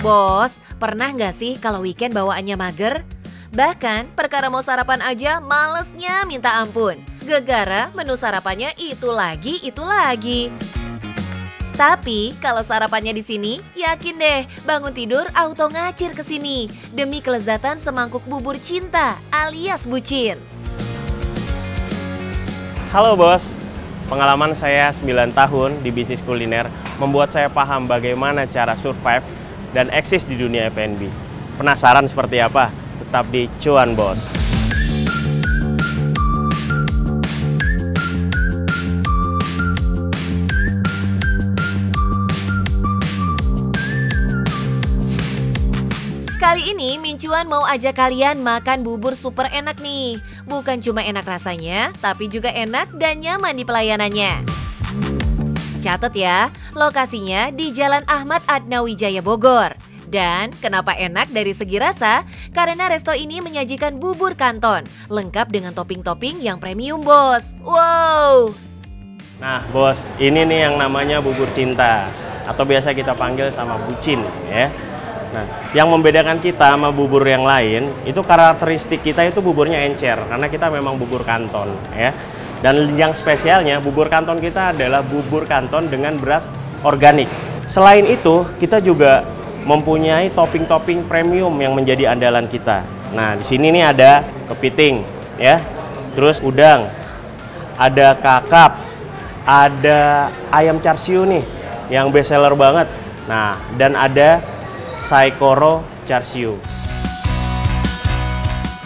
Bos, pernah nggak sih kalau weekend bawaannya mager? Bahkan perkara mau sarapan aja malesnya minta ampun. Gegara menu sarapannya itu lagi, itu lagi. Tapi kalau sarapannya di sini, yakin deh bangun tidur auto ngacir ke sini demi kelezatan semangkuk bubur cinta alias bucin. Halo bos, pengalaman saya 9 tahun di bisnis kuliner membuat saya paham bagaimana cara survive dan eksis di dunia F&B. Penasaran seperti apa? Tetap di Cuan Bos. Kali ini Mincuan mau ajak kalian makan bubur super enak nih. Bukan cuma enak rasanya, tapi juga enak dan nyaman di pelayanannya. Catat ya, lokasinya di Jalan Ahmad Adnawijaya Bogor. Dan kenapa enak dari segi rasa? Karena resto ini menyajikan bubur kanton, lengkap dengan topping-topping yang premium bos. Wow! Nah bos, ini nih yang namanya bubur cinta, atau biasa kita panggil sama bucin ya. Nah, yang membedakan kita sama bubur yang lain, itu karakteristik kita itu buburnya encer, karena kita memang bubur kanton ya. Dan yang spesialnya, bubur kanton kita adalah bubur kanton dengan beras organik. Selain itu, kita juga mempunyai topping-topping premium yang menjadi andalan kita. Nah, di sini nih ada kepiting, ya, terus udang, ada kakap, ada ayam char siu nih, yang best seller banget. Nah, dan ada saikoro char siu.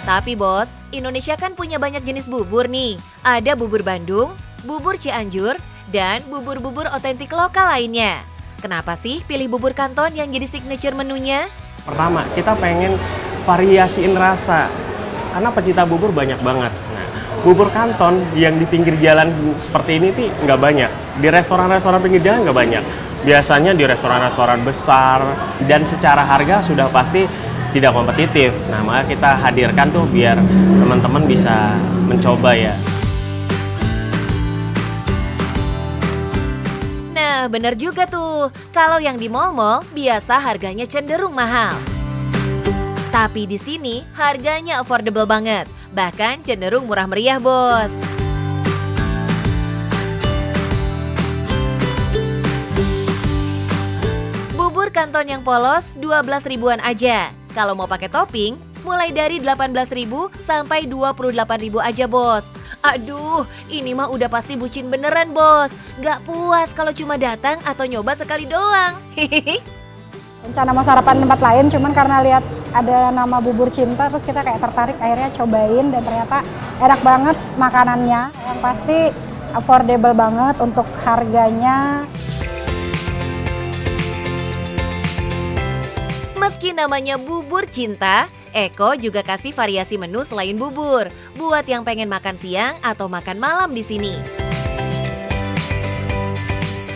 Tapi bos, Indonesia kan punya banyak jenis bubur nih. Ada bubur Bandung, bubur Cianjur, dan bubur-bubur otentik lokal lainnya. Kenapa sih pilih bubur kanton yang jadi signature menunya? Pertama, kita pengen variasiin rasa. Karena pecinta bubur banyak banget. Nah, bubur kanton yang di pinggir jalan seperti ini tuh nggak banyak. Di restoran-restoran pinggir jalan nggak banyak. Biasanya di restoran-restoran besar dan secara harga sudah pasti tidak kompetitif. Nah, maka kita hadirkan tuh biar teman-teman bisa mencoba ya. Nah, bener juga tuh. Kalau yang di mall-mall biasa harganya cenderung mahal. Tapi di sini harganya affordable banget. Bahkan cenderung murah meriah, bos. Bubur kanton yang polos 12 ribuan aja. Kalau mau pakai topping, mulai dari 18.000 sampai 28.000 aja bos. Aduh, ini mah udah pasti bucin beneran bos. Gak puas kalau cuma datang atau nyoba sekali doang. Rencana mau sarapan tempat lain, cuman karena lihat ada nama bubur cinta, terus kita kayak tertarik akhirnya cobain dan ternyata enak banget makanannya. Yang pasti affordable banget untuk harganya. Meski namanya bubur cinta, Eko juga kasih variasi menu selain bubur, buat yang pengen makan siang atau makan malam di sini.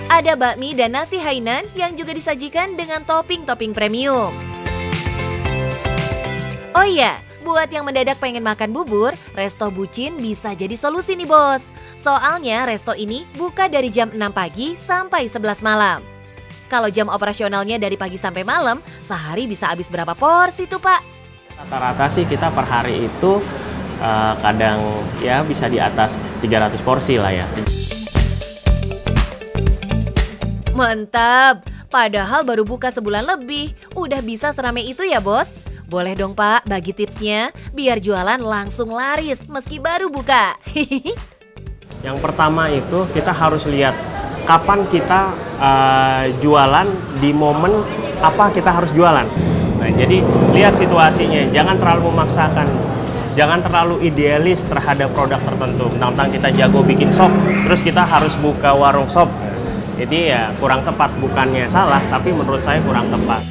Ada bakmi dan nasi Hainan yang juga disajikan dengan topping-topping premium. Oh iya, buat yang mendadak pengen makan bubur, resto bucin bisa jadi solusi nih bos. Soalnya resto ini buka dari jam 6 pagi sampai 11 malam. Kalau jam operasionalnya dari pagi sampai malam, sehari bisa habis berapa porsi tuh Pak? Rata-rata sih kita per hari itu kadang ya bisa di atas 300 porsi lah ya. Mantap, padahal baru buka sebulan lebih, udah bisa seramai itu ya bos? Boleh dong Pak bagi tipsnya, biar jualan langsung laris meski baru buka. Yang pertama itu kita harus lihat kapan kita jualan, di momen apa kita harus jualan. Nah, jadi lihat situasinya, jangan terlalu memaksakan, jangan terlalu idealis terhadap produk tertentu. Tentang kita jago bikin sop, terus kita harus buka warung sop. Jadi ya kurang tepat, bukannya salah, tapi menurut saya kurang tepat.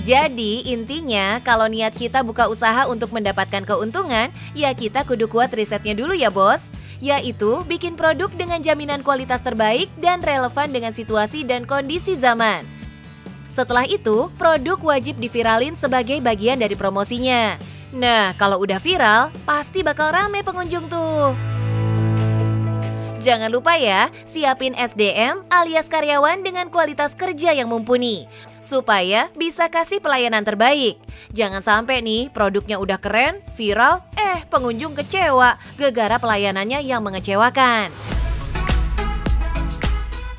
Jadi intinya kalau niat kita buka usaha untuk mendapatkan keuntungan, ya kita kudu kuat risetnya dulu ya bos. Yaitu bikin produk dengan jaminan kualitas terbaik dan relevan dengan situasi dan kondisi zaman. Setelah itu, produk wajib diviralin sebagai bagian dari promosinya. Nah, kalau udah viral, pasti bakal rame pengunjung tuh. Jangan lupa ya, siapin SDM alias karyawan dengan kualitas kerja yang mumpuni, supaya bisa kasih pelayanan terbaik. Jangan sampai nih produknya udah keren, viral, pengunjung kecewa gara-gara pelayanannya yang mengecewakan.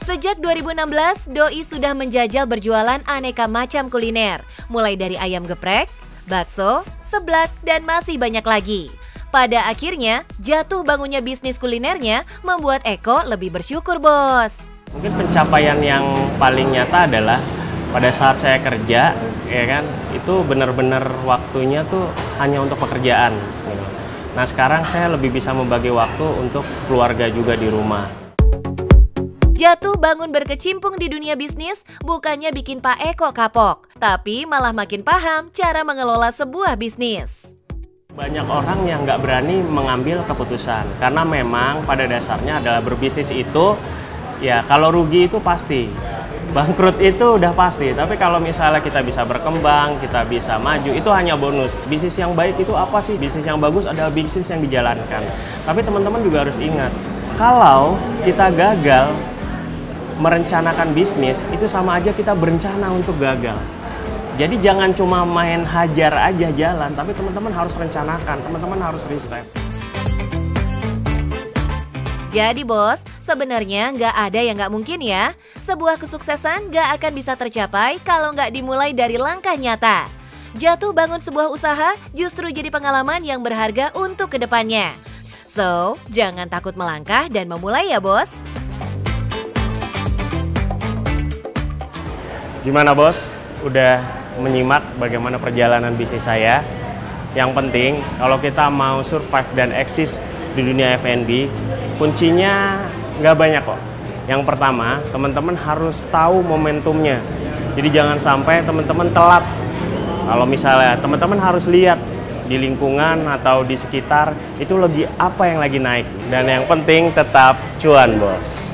Sejak 2016, Doi sudah menjajal berjualan aneka macam kuliner, mulai dari ayam geprek, bakso, seblak, dan masih banyak lagi. Pada akhirnya, jatuh bangunnya bisnis kulinernya membuat Eko lebih bersyukur, Bos. Mungkin pencapaian yang paling nyata adalah pada saat saya kerja, ya kan, itu benar-benar waktunya tuh hanya untuk pekerjaan. Gitu. Nah sekarang saya lebih bisa membagi waktu untuk keluarga juga di rumah. Jatuh bangun berkecimpung di dunia bisnis bukannya bikin Pak Eko kapok, tapi malah makin paham cara mengelola sebuah bisnis. Banyak orang yang nggak berani mengambil keputusan karena memang pada dasarnya adalah berbisnis itu ya kalau rugi itu pasti, bangkrut itu udah pasti. Tapi kalau misalnya kita bisa berkembang, kita bisa maju, itu hanya bonus. Bisnis yang baik itu apa sih? Bisnis yang bagus adalah bisnis yang dijalankan. Tapi teman-teman juga harus ingat, kalau kita gagal merencanakan bisnis itu sama aja kita berencana untuk gagal. Jadi jangan cuma main hajar aja jalan, tapi teman-teman harus rencanakan, teman-teman harus riset. Jadi bos, sebenarnya nggak ada yang nggak mungkin ya. Sebuah kesuksesan nggak akan bisa tercapai kalau nggak dimulai dari langkah nyata. Jatuh bangun sebuah usaha justru jadi pengalaman yang berharga untuk kedepannya. So, jangan takut melangkah dan memulai ya bos. Gimana bos? Udah menyimak bagaimana perjalanan bisnis saya? Yang penting, kalau kita mau survive dan eksis di dunia F&B, kuncinya nggak banyak kok. Yang pertama, teman-teman harus tahu momentumnya. Jadi jangan sampai teman-teman telat. Kalau misalnya teman-teman harus lihat di lingkungan atau di sekitar, itu lagi apa yang lagi naik. Dan yang penting tetap cuan bos.